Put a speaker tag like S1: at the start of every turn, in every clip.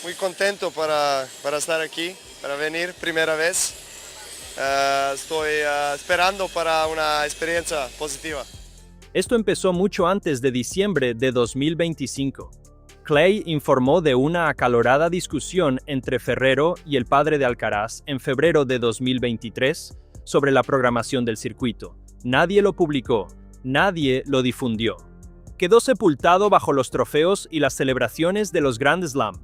S1: muy contento para estar aquí, para venir primera vez. Estoy esperando para una experiencia positiva.
S2: Esto empezó mucho antes de diciembre de 2025. Clay informó de una acalorada discusión entre Ferrero y el padre de Alcaraz en febrero de 2023 sobre la programación del circuito. Nadie lo publicó, nadie lo difundió. Quedó sepultado bajo los trofeos y las celebraciones de los Grand Slam.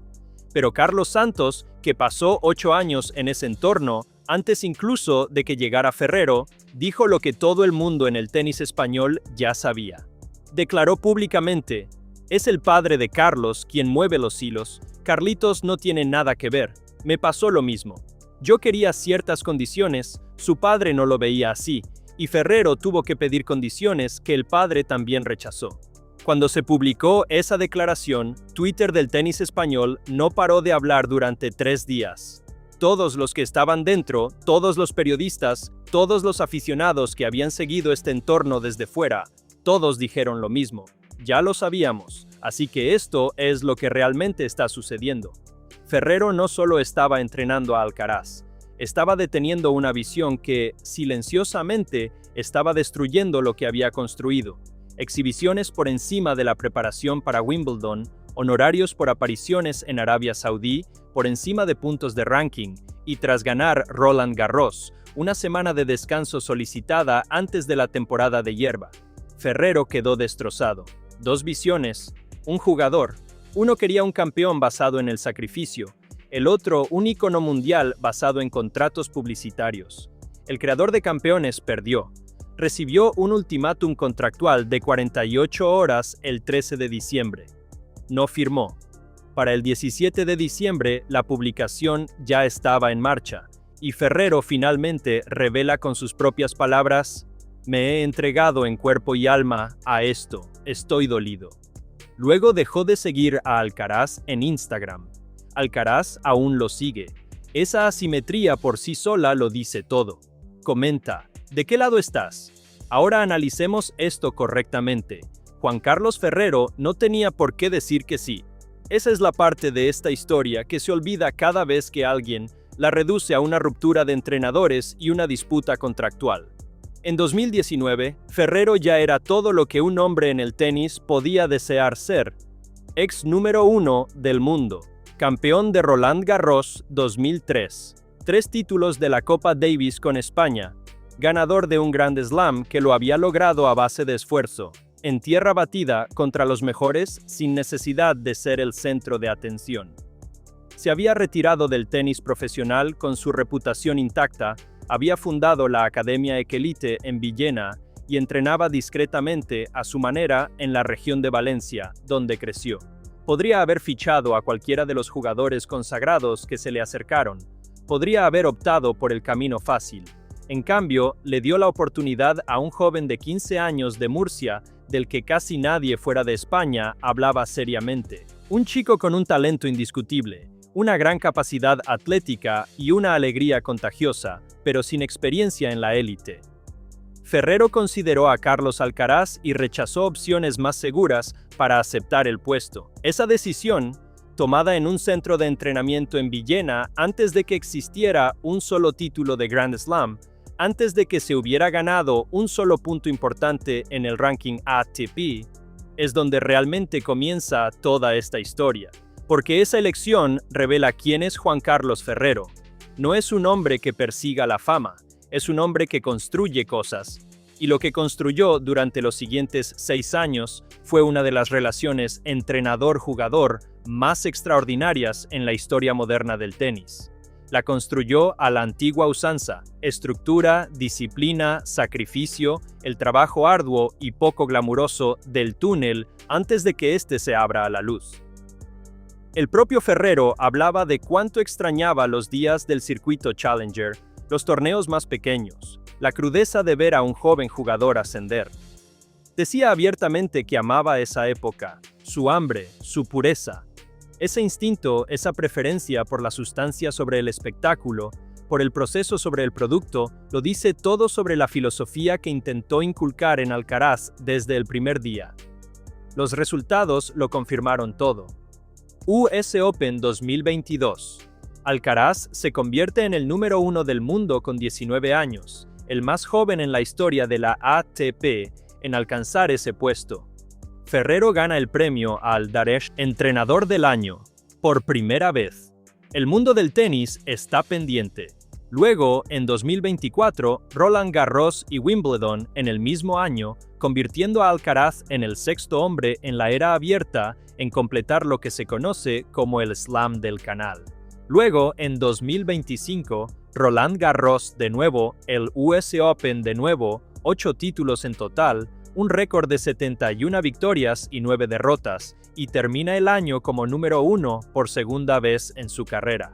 S2: Pero Carlos Santos, que pasó 8 años en ese entorno, antes incluso de que llegara Ferrero, dijo lo que todo el mundo en el tenis español ya sabía. Declaró públicamente: "Es el padre de Carlos quien mueve los hilos. Carlitos no tiene nada que ver. Me pasó lo mismo. Yo quería ciertas condiciones, su padre no lo veía así, y Ferrero tuvo que pedir condiciones que el padre también rechazó". Cuando se publicó esa declaración, Twitter del tenis español no paró de hablar durante 3 días. Todos los que estaban dentro, todos los periodistas, todos los aficionados que habían seguido este entorno desde fuera, todos dijeron lo mismo. Ya lo sabíamos, así que esto es lo que realmente está sucediendo. Ferrero no solo estaba entrenando a Alcaraz, estaba deteniendo una visión que, silenciosamente, estaba destruyendo lo que había construido. Exhibiciones por encima de la preparación para Wimbledon, honorarios por apariciones en Arabia Saudí, por encima de puntos de ranking, y tras ganar Roland Garros, una semana de descanso solicitada antes de la temporada de hierba. Ferrero quedó destrozado. 2 visiones, un jugador. Uno quería un campeón basado en el sacrificio, el otro un ícono mundial basado en contratos publicitarios. El creador de campeones perdió. Recibió un ultimátum contractual de 48 horas el 13 de diciembre. No firmó. Para el 17 de diciembre, la publicación ya estaba en marcha, y Ferrero finalmente revela con sus propias palabras: "Me he entregado en cuerpo y alma a esto, estoy dolido". Luego dejó de seguir a Alcaraz en Instagram. Alcaraz aún lo sigue. Esa asimetría por sí sola lo dice todo. Comenta: "¿De qué lado estás? Ahora analicemos esto correctamente. Juan Carlos Ferrero no tenía por qué decir que sí". Esa es la parte de esta historia que se olvida cada vez que alguien la reduce a una ruptura de entrenadores y una disputa contractual. En 2019, Ferrero ya era todo lo que un hombre en el tenis podía desear ser. Ex número 1 del mundo, campeón de Roland Garros 2003, 3 títulos de la Copa Davis con España, ganador de un Grand Slam que lo había logrado a base de esfuerzo, en tierra batida contra los mejores sin necesidad de ser el centro de atención. Se había retirado del tenis profesional con su reputación intacta, había fundado la Academia Ekelite en Villena y entrenaba discretamente a su manera en la región de Valencia, donde creció. Podría haber fichado a cualquiera de los jugadores consagrados que se le acercaron. Podría haber optado por el camino fácil. En cambio, le dio la oportunidad a un joven de 15 años de Murcia, del que casi nadie fuera de España hablaba seriamente. Un chico con un talento indiscutible, una gran capacidad atlética y una alegría contagiosa, pero sin experiencia en la élite. Ferrero consideró a Carlos Alcaraz y rechazó opciones más seguras para aceptar el puesto. Esa decisión, tomada en un centro de entrenamiento en Villena antes de que existiera un solo título de Grand Slam, antes de que se hubiera ganado un solo punto importante en el ranking ATP, es donde realmente comienza toda esta historia. Porque esa elección revela quién es Juan Carlos Ferrero. No es un hombre que persiga la fama, es un hombre que construye cosas. Y lo que construyó durante los siguientes 6 años fue una de las relaciones entrenador-jugador más extraordinarias en la historia moderna del tenis. La construyó a la antigua usanza: estructura, disciplina, sacrificio, el trabajo arduo y poco glamuroso del túnel antes de que éste se abra a la luz. El propio Ferrero hablaba de cuánto extrañaba los días del circuito Challenger, los torneos más pequeños, la crudeza de ver a un joven jugador ascender. Decía abiertamente que amaba esa época, su hambre, su pureza. Ese instinto, esa preferencia por la sustancia sobre el espectáculo, por el proceso sobre el producto, lo dice todo sobre la filosofía que intentó inculcar en Alcaraz desde el primer día. Los resultados lo confirmaron todo. US Open 2022. Alcaraz se convierte en el número 1 del mundo con 19 años, el más joven en la historia de la ATP en alcanzar ese puesto. Ferrero gana el premio al Daresh Entrenador del Año, por primera vez. El mundo del tenis está pendiente. Luego, en 2024, Roland Garros y Wimbledon en el mismo año, convirtiendo a Alcaraz en el sexto hombre en la era abierta en completar lo que se conoce como el Slam del Canal. Luego, en 2025, Roland Garros de nuevo, el US Open de nuevo, 8 títulos en total, un récord de 71 victorias y 9 derrotas, y termina el año como número 1 por segunda vez en su carrera.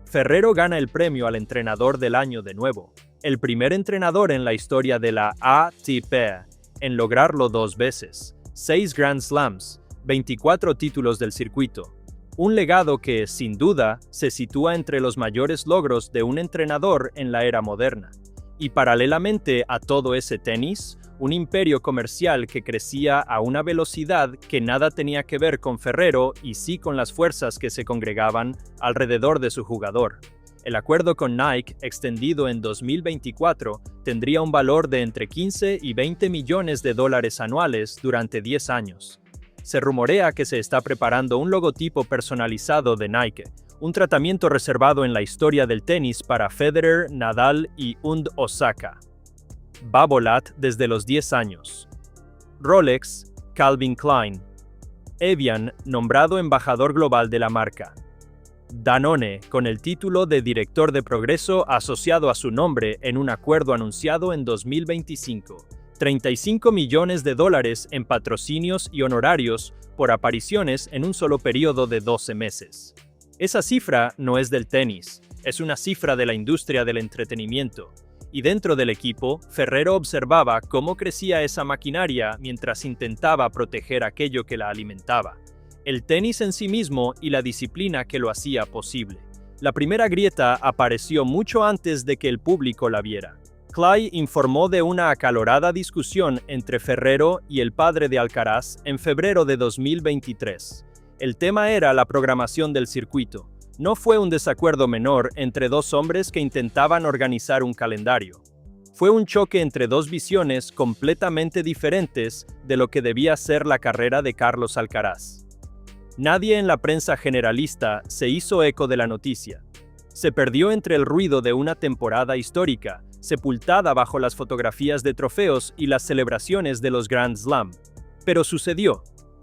S2: Ferrero gana el premio al Entrenador del Año de nuevo, el primer entrenador en la historia de la ATP en lograrlo 2 veces, 6 Grand Slams, 24 títulos del circuito. Un legado que, sin duda, se sitúa entre los mayores logros de un entrenador en la era moderna. Y paralelamente a todo ese tenis, un imperio comercial que crecía a una velocidad que nada tenía que ver con Ferrero y sí con las fuerzas que se congregaban alrededor de su jugador. El acuerdo con Nike, extendido en 2024, tendría un valor de entre 15 y 20 millones de dólares anuales durante 10 años. Se rumorea que se está preparando un logotipo personalizado de Nike, un tratamiento reservado en la historia del tenis para Federer, Nadal y Osaka. Babolat desde los 10 años. Rolex, Calvin Klein. Evian, nombrado embajador global de la marca. Danone, con el título de Director de Progreso asociado a su nombre en un acuerdo anunciado en 2025. 35 millones de dólares en patrocinios y honorarios por apariciones en un solo periodo de 12 meses. Esa cifra no es del tenis, es una cifra de la industria del entretenimiento. Y dentro del equipo, Ferrero observaba cómo crecía esa maquinaria mientras intentaba proteger aquello que la alimentaba. El tenis en sí mismo y la disciplina que lo hacía posible. La primera grieta apareció mucho antes de que el público la viera. Clay informó de una acalorada discusión entre Ferrero y el padre de Alcaraz en febrero de 2023. El tema era la programación del circuito. No fue un desacuerdo menor entre dos hombres que intentaban organizar un calendario. Fue un choque entre dos visiones completamente diferentes de lo que debía ser la carrera de Carlos Alcaraz. Nadie en la prensa generalista se hizo eco de la noticia. Se perdió entre el ruido de una temporada histórica, sepultada bajo las fotografías de trofeos y las celebraciones de los Grand Slam. Pero sucedió,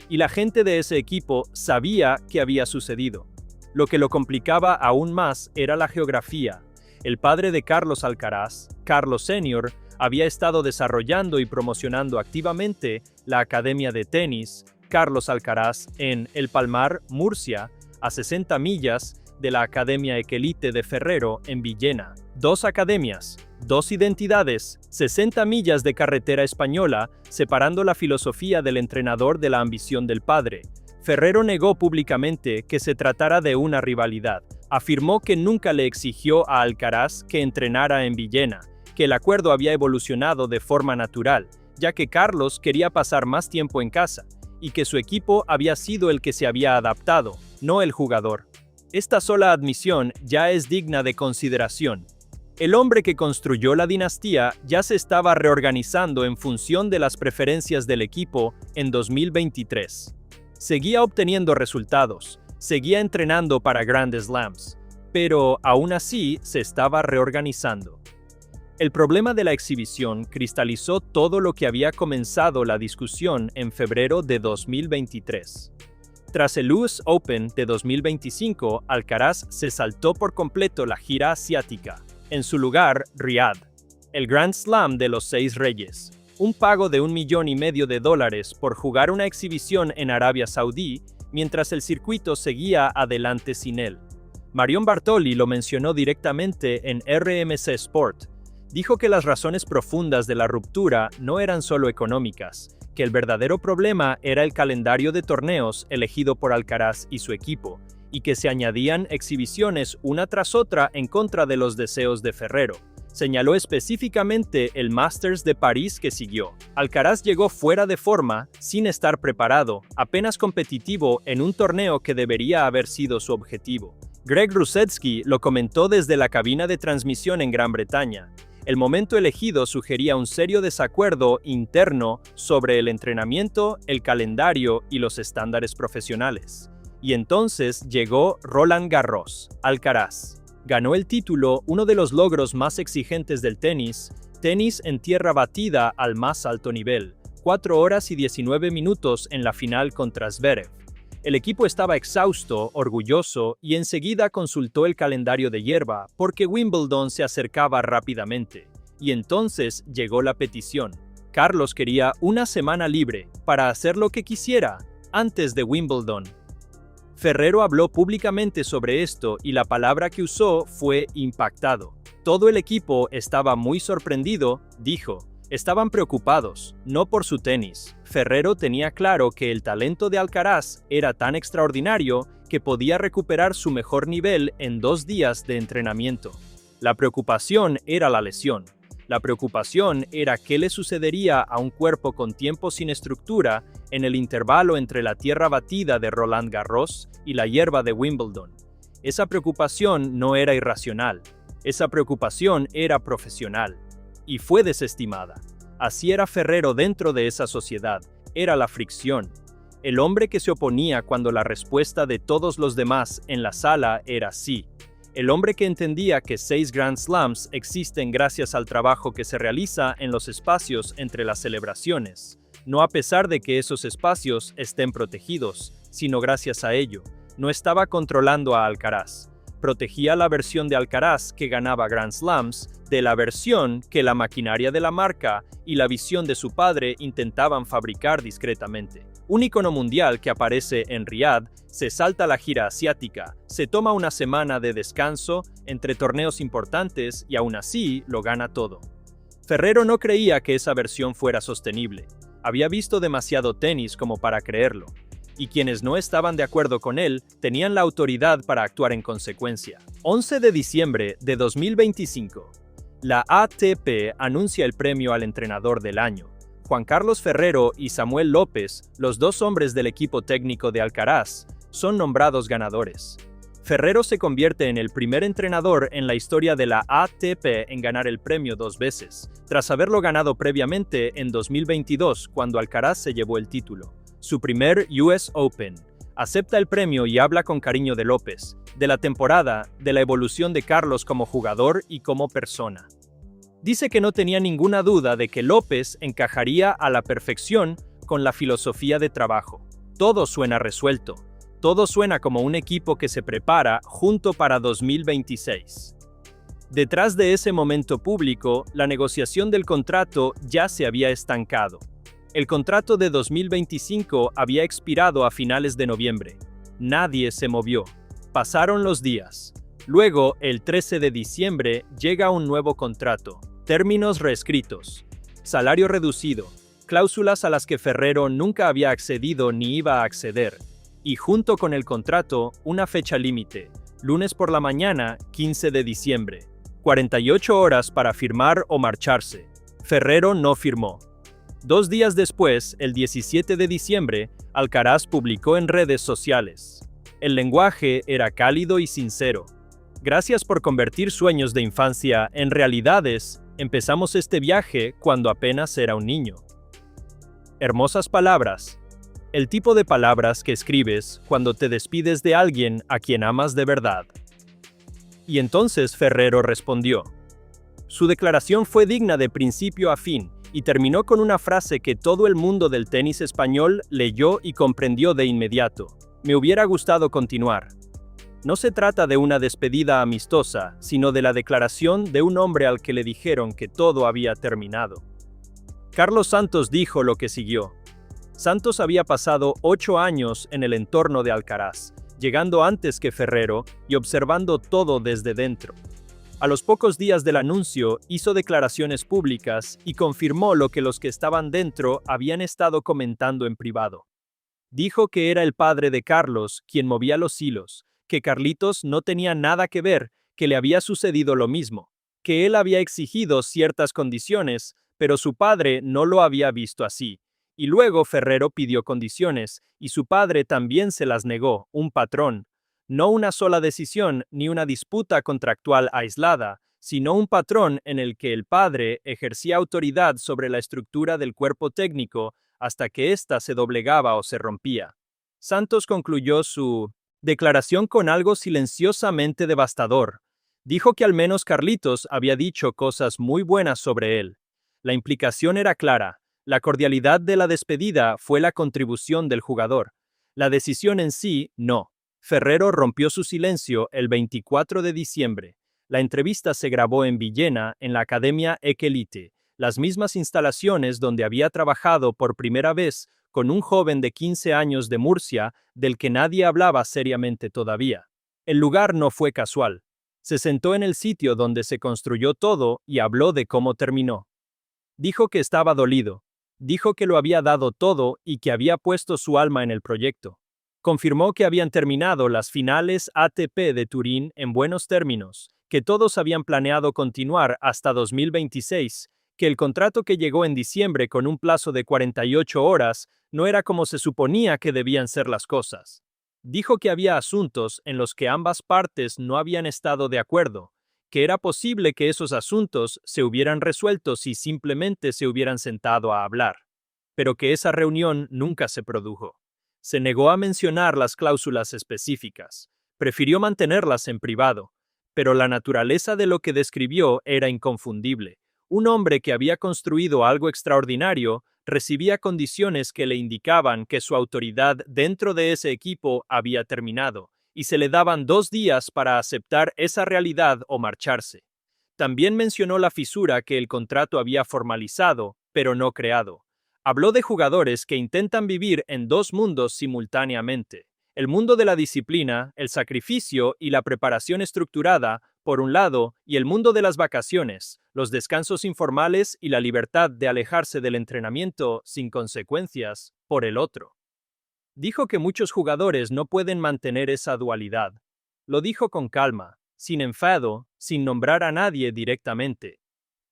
S2: y la gente de ese equipo sabía que había sucedido. Lo que lo complicaba aún más era la geografía. El padre de Carlos Alcaraz, Carlos Senior, había estado desarrollando y promocionando activamente la Academia de Tenis Carlos Alcaraz en El Palmar, Murcia, a 60 millas de la Academia Equelite de Ferrero en Villena. 2 academias, 2 identidades, 60 millas de carretera española, separando la filosofía del entrenador de la ambición del padre. Ferrero negó públicamente que se tratara de una rivalidad. Afirmó que nunca le exigió a Alcaraz que entrenara en Villena, que el acuerdo había evolucionado de forma natural, ya que Carlos quería pasar más tiempo en casa, y que su equipo había sido el que se había adaptado, no el jugador. Esta sola admisión ya es digna de consideración. El hombre que construyó la dinastía ya se estaba reorganizando en función de las preferencias del equipo en 2023. Seguía obteniendo resultados, seguía entrenando para Grand Slams, pero aún así se estaba reorganizando. El problema de la exhibición cristalizó todo lo que había comenzado la discusión en febrero de 2023. Tras el US Open de 2025, Alcaraz se saltó por completo la gira asiática. En su lugar, Riyadh, el Grand Slam de los 6 Reyes. Un pago de $1,5 millones por jugar una exhibición en Arabia Saudí, mientras el circuito seguía adelante sin él. Marion Bartoli lo mencionó directamente en RMC Sport. Dijo que las razones profundas de la ruptura no eran solo económicas, que el verdadero problema era el calendario de torneos elegido por Alcaraz y su equipo, y que se añadían exhibiciones una tras otra en contra de los deseos de Ferrero. Señaló específicamente el Masters de París que siguió. Alcaraz llegó fuera de forma, sin estar preparado, apenas competitivo en un torneo que debería haber sido su objetivo. Greg Rusedski lo comentó desde la cabina de transmisión en Gran Bretaña. El momento elegido sugería un serio desacuerdo interno sobre el entrenamiento, el calendario y los estándares profesionales. Y entonces llegó Roland Garros, Alcaraz. Ganó el título, uno de los logros más exigentes del tenis en tierra batida al más alto nivel, 4 horas y 19 minutos en la final contra Zverev. El equipo estaba exhausto, orgulloso, y enseguida consultó el calendario de hierba porque Wimbledon se acercaba rápidamente. Y entonces llegó la petición. Carlos quería una semana libre para hacer lo que quisiera antes de Wimbledon. Ferrero habló públicamente sobre esto y la palabra que usó fue impactado. Todo el equipo estaba muy sorprendido, dijo. Estaban preocupados, no por su tenis. Ferrero tenía claro que el talento de Alcaraz era tan extraordinario que podía recuperar su mejor nivel en 2 días de entrenamiento. La preocupación era la lesión. La preocupación era qué le sucedería a un cuerpo con tiempo sin estructura en el intervalo entre la tierra batida de Roland Garros y la hierba de Wimbledon. Esa preocupación no era irracional. Esa preocupación era profesional. Y fue desestimada. Así era Ferrero dentro de esa sociedad. Era la fricción. El hombre que se oponía cuando la respuesta de todos los demás en la sala era sí. El hombre que entendía que 6 Grand Slams existen gracias al trabajo que se realiza en los espacios entre las celebraciones, no a pesar de que esos espacios estén protegidos, sino gracias a ello. No estaba controlando a Alcaraz. Protegía la versión de Alcaraz que ganaba Grand Slams de la versión que la maquinaria de la marca y la visión de su padre intentaban fabricar discretamente. Un ícono mundial que aparece en Riad, se salta la gira asiática, se toma una semana de descanso entre torneos importantes y aún así lo gana todo. Ferrero no creía que esa versión fuera sostenible. Había visto demasiado tenis como para creerlo. Y quienes no estaban de acuerdo con él tenían la autoridad para actuar en consecuencia. 11 de diciembre de 2025. La ATP anuncia el premio al entrenador del año. Juan Carlos Ferrero y Samuel López, los 2 hombres del equipo técnico de Alcaraz, son nombrados ganadores. Ferrero se convierte en el primer entrenador en la historia de la ATP en ganar el premio 2 veces, tras haberlo ganado previamente en 2022 cuando Alcaraz se llevó el título. Su primer US Open. Acepta el premio y habla con cariño de López, de la temporada, de la evolución de Carlos como jugador y como persona. Dice que no tenía ninguna duda de que López encajaría a la perfección con la filosofía de trabajo. Todo suena resuelto. Todo suena como un equipo que se prepara junto para 2026. Detrás de ese momento público, la negociación del contrato ya se había estancado. El contrato de 2025 había expirado a finales de noviembre. Nadie se movió. Pasaron los días. Luego, el 13 de diciembre, llega un nuevo contrato. Términos reescritos. Salario reducido. Cláusulas a las que Ferrero nunca había accedido ni iba a acceder. Y junto con el contrato, una fecha límite. Lunes por la mañana, 15 de diciembre. 48 horas para firmar o marcharse. Ferrero no firmó. 2 días después, el 17 de diciembre, Alcaraz publicó en redes sociales. El lenguaje era cálido y sincero. Gracias por convertir sueños de infancia en realidades. Empezamos este viaje cuando apenas era un niño. Hermosas palabras. El tipo de palabras que escribes cuando te despides de alguien a quien amas de verdad. Y entonces Ferrero respondió. Su declaración fue digna de principio a fin, y terminó con una frase que todo el mundo del tenis español leyó y comprendió de inmediato. Me hubiera gustado continuar. No se trata de una despedida amistosa, sino de la declaración de un hombre al que le dijeron que todo había terminado. Carlos Santos dijo lo que siguió. Santos había pasado 8 años en el entorno de Alcaraz, llegando antes que Ferrero y observando todo desde dentro. A los pocos días del anuncio, hizo declaraciones públicas y confirmó lo que los que estaban dentro habían estado comentando en privado. Dijo que era el padre de Carlos quien movía los hilos, que Carlitos no tenía nada que ver, que le había sucedido lo mismo. que él había exigido ciertas condiciones, pero su padre no lo había visto así. Y luego Ferrero pidió condiciones, y su padre también se las negó, un patrón. No una sola decisión ni una disputa contractual aislada, sino un patrón en el que el padre ejercía autoridad sobre la estructura del cuerpo técnico hasta que ésta se doblegaba o se rompía. Santos concluyó su declaración con algo silenciosamente devastador. Dijo que al menos Carlitos había dicho cosas muy buenas sobre él. La implicación era clara. La cordialidad de la despedida fue la contribución del jugador. La decisión en sí, no. Ferrero rompió su silencio el 24 de diciembre. La entrevista se grabó en Villena, en la Academia Ekelite, las mismas instalaciones donde había trabajado por primera vez con un joven de 15 años de Murcia, del que nadie hablaba seriamente todavía. El lugar no fue casual. Se sentó en el sitio donde se construyó todo y habló de cómo terminó. Dijo que estaba dolido. Dijo que lo había dado todo y que había puesto su alma en el proyecto. Confirmó que habían terminado las finales ATP de Turín en buenos términos, que todos habían planeado continuar hasta 2026, que el contrato que llegó en diciembre con un plazo de 48 horas no era como se suponía que debían ser las cosas. Dijo que había asuntos en los que ambas partes no habían estado de acuerdo, que era posible que esos asuntos se hubieran resuelto si simplemente se hubieran sentado a hablar, pero que esa reunión nunca se produjo. Se negó a mencionar las cláusulas específicas, prefirió mantenerlas en privado, pero la naturaleza de lo que describió era inconfundible. Un hombre que había construido algo extraordinario recibía condiciones que le indicaban que su autoridad dentro de ese equipo había terminado, y se le daban 2 días para aceptar esa realidad o marcharse. También mencionó la fisura que el contrato había formalizado, pero no creado. Habló de jugadores que intentan vivir en 2 mundos simultáneamente. El mundo de la disciplina, el sacrificio y la preparación estructurada, por un lado, y el mundo de las vacaciones, los descansos informales y la libertad de alejarse del entrenamiento sin consecuencias, por el otro. Dijo que muchos jugadores no pueden mantener esa dualidad. Lo dijo con calma, sin enfado, sin nombrar a nadie directamente.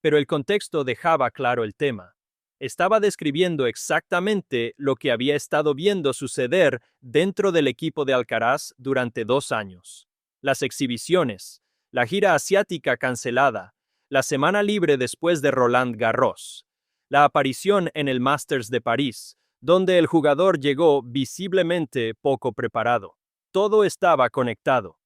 S2: Pero el contexto dejaba claro el tema. Estaba describiendo exactamente lo que había estado viendo suceder dentro del equipo de Alcaraz durante 2 años. Las exhibiciones, la gira asiática cancelada, la semana libre después de Roland Garros, la aparición en el Masters de París, donde el jugador llegó visiblemente poco preparado. Todo estaba conectado.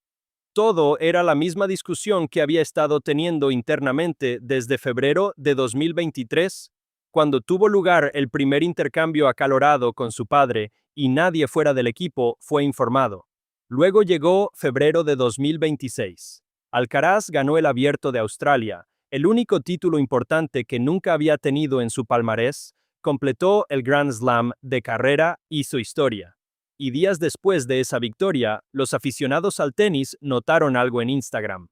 S2: Todo era la misma discusión que había estado teniendo internamente desde febrero de 2023, cuando tuvo lugar el primer intercambio acalorado con su padre y nadie fuera del equipo fue informado. Luego llegó febrero de 2026. Alcaraz ganó el Abierto de Australia, el único título importante que nunca había tenido en su palmarés, completó el Grand Slam de carrera y su historia. Y días después de esa victoria, los aficionados al tenis notaron algo en Instagram.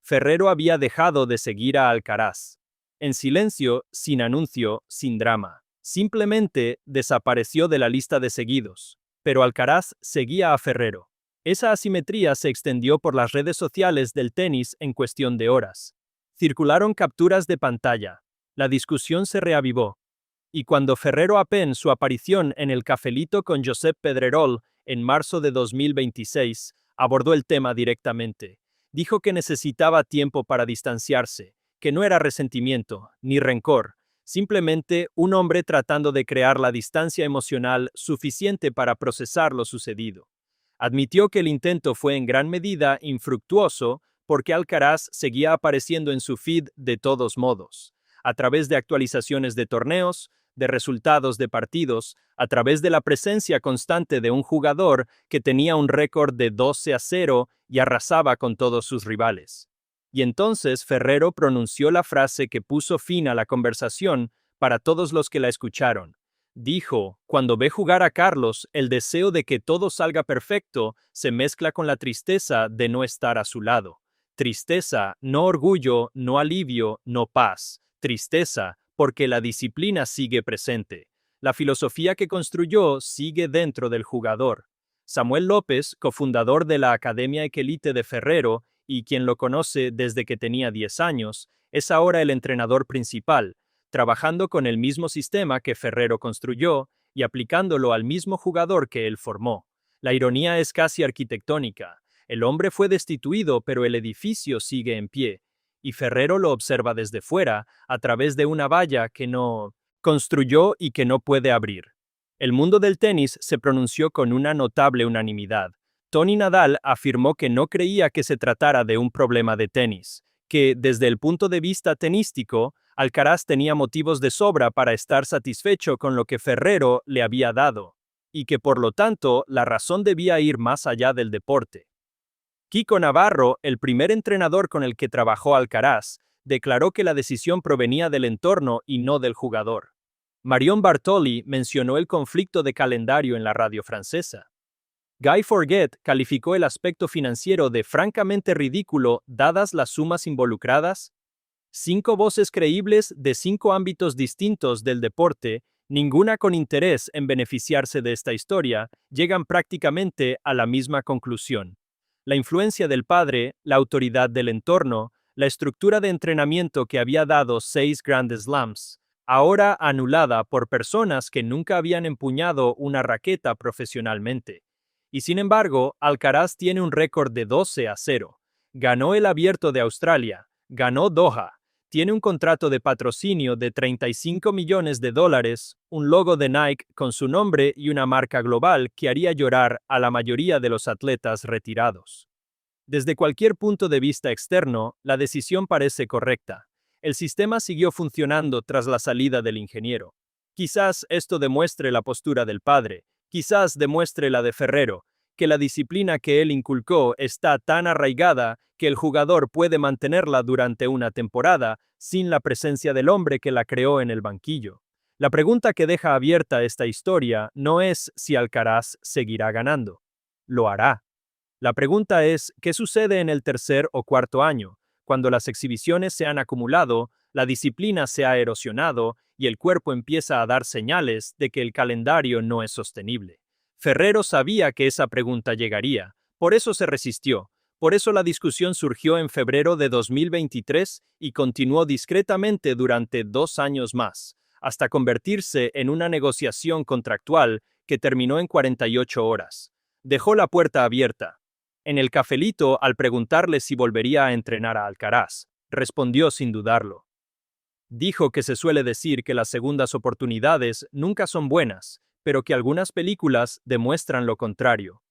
S2: Ferrero había dejado de seguir a Alcaraz. En silencio, sin anuncio, sin drama. Simplemente desapareció de la lista de seguidos. Pero Alcaraz seguía a Ferrero. Esa asimetría se extendió por las redes sociales del tenis en cuestión de horas. Circularon capturas de pantalla. La discusión se reavivó. Y cuando Ferrero apen su aparición en el cafelito con Josep Pedrerol en marzo de 2026, abordó el tema directamente. Dijo que necesitaba tiempo para distanciarse, que no era resentimiento, ni rencor, simplemente un hombre tratando de crear la distancia emocional suficiente para procesar lo sucedido. Admitió que el intento fue en gran medida infructuoso porque Alcaraz seguía apareciendo en su feed de todos modos, a través de actualizaciones de torneos, de resultados de partidos, a través de la presencia constante de un jugador que tenía un récord de 12-0 y arrasaba con todos sus rivales. Y entonces Ferrero pronunció la frase que puso fin a la conversación para todos los que la escucharon. Dijo, cuando ve jugar a Carlos, el deseo de que todo salga perfecto se mezcla con la tristeza de no estar a su lado. Tristeza, no orgullo, no alivio, no paz. Tristeza, porque la disciplina sigue presente. La filosofía que construyó sigue dentro del jugador. Samuel López, cofundador de la Academia Ekelite de Ferrero y quien lo conoce desde que tenía 10 años, es ahora el entrenador principal, trabajando con el mismo sistema que Ferrero construyó y aplicándolo al mismo jugador que él formó. La ironía es casi arquitectónica. El hombre fue destituido, pero el edificio sigue en pie, y Ferrero lo observa desde fuera, a través de una valla que no construyó y que no puede abrir. El mundo del tenis se pronunció con una notable unanimidad. Tony Nadal afirmó que no creía que se tratara de un problema de tenis, que, desde el punto de vista tenístico, Alcaraz tenía motivos de sobra para estar satisfecho con lo que Ferrero le había dado, y que por lo tanto la razón debía ir más allá del deporte. Kiko Navarro, el primer entrenador con el que trabajó Alcaraz, declaró que la decisión provenía del entorno y no del jugador. Marion Bartoli mencionó el conflicto de calendario en la radio francesa. Guy Forget calificó el aspecto financiero de francamente ridículo dadas las sumas involucradas. 5 voces creíbles de 5 ámbitos distintos del deporte, ninguna con interés en beneficiarse de esta historia, llegan prácticamente a la misma conclusión. La influencia del padre, la autoridad del entorno, la estructura de entrenamiento que había dado 6 Grand Slams, ahora anulada por personas que nunca habían empuñado una raqueta profesionalmente. Y sin embargo, Alcaraz tiene un récord de 12-0. Ganó el Abierto de Australia, ganó Doha, tiene un contrato de patrocinio de $35 millones, un logo de Nike con su nombre y una marca global que haría llorar a la mayoría de los atletas retirados. Desde cualquier punto de vista externo, la decisión parece correcta. El sistema siguió funcionando tras la salida del ingeniero. Quizás esto demuestre la postura del padre, quizás demuestre la de Ferrero, que la disciplina que él inculcó está tan arraigada que el jugador puede mantenerla durante una temporada sin la presencia del hombre que la creó en el banquillo. La pregunta que deja abierta esta historia no es si Alcaraz seguirá ganando. Lo hará. La pregunta es, ¿qué sucede en el tercer o cuarto año, cuando las exhibiciones se han acumulado, la disciplina se ha erosionado y el cuerpo empieza a dar señales de que el calendario no es sostenible? Ferrero sabía que esa pregunta llegaría, por eso se resistió, por eso la discusión surgió en febrero de 2023 y continuó discretamente durante 2 años más, hasta convertirse en una negociación contractual que terminó en 48 horas. Dejó la puerta abierta. En el cafelito, al preguntarle si volvería a entrenar a Alcaraz, respondió sin dudarlo. Dijo que se suele decir que las segundas oportunidades nunca son buenas, pero que algunas películas demuestran lo contrario.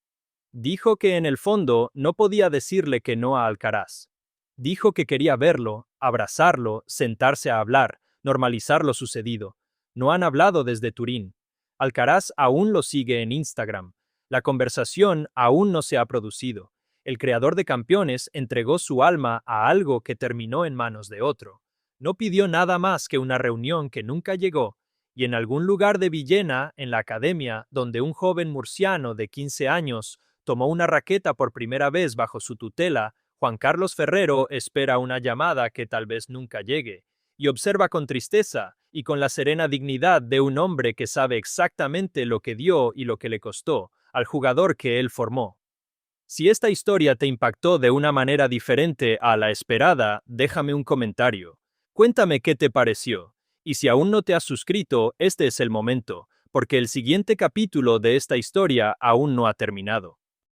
S2: Dijo que en el fondo no podía decirle que no a Alcaraz. Dijo que quería verlo, abrazarlo, sentarse a hablar, normalizar lo sucedido. No han hablado desde Turín. Alcaraz aún lo sigue en Instagram. La conversación aún no se ha producido. El creador de campeones entregó su alma a algo que terminó en manos de otro. No pidió nada más que una reunión que nunca llegó, y en algún lugar de Villena, en la academia, donde un joven murciano de 15 años tomó una raqueta por primera vez bajo su tutela, Juan Carlos Ferrero espera una llamada que tal vez nunca llegue, y observa con tristeza y con la serena dignidad de un hombre que sabe exactamente lo que dio y lo que le costó al jugador que él formó. Si esta historia te impactó de una manera diferente a la esperada, déjame un comentario. Cuéntame qué te pareció. Y si aún no te has suscrito, este es el momento, porque el siguiente capítulo de esta historia aún no ha terminado.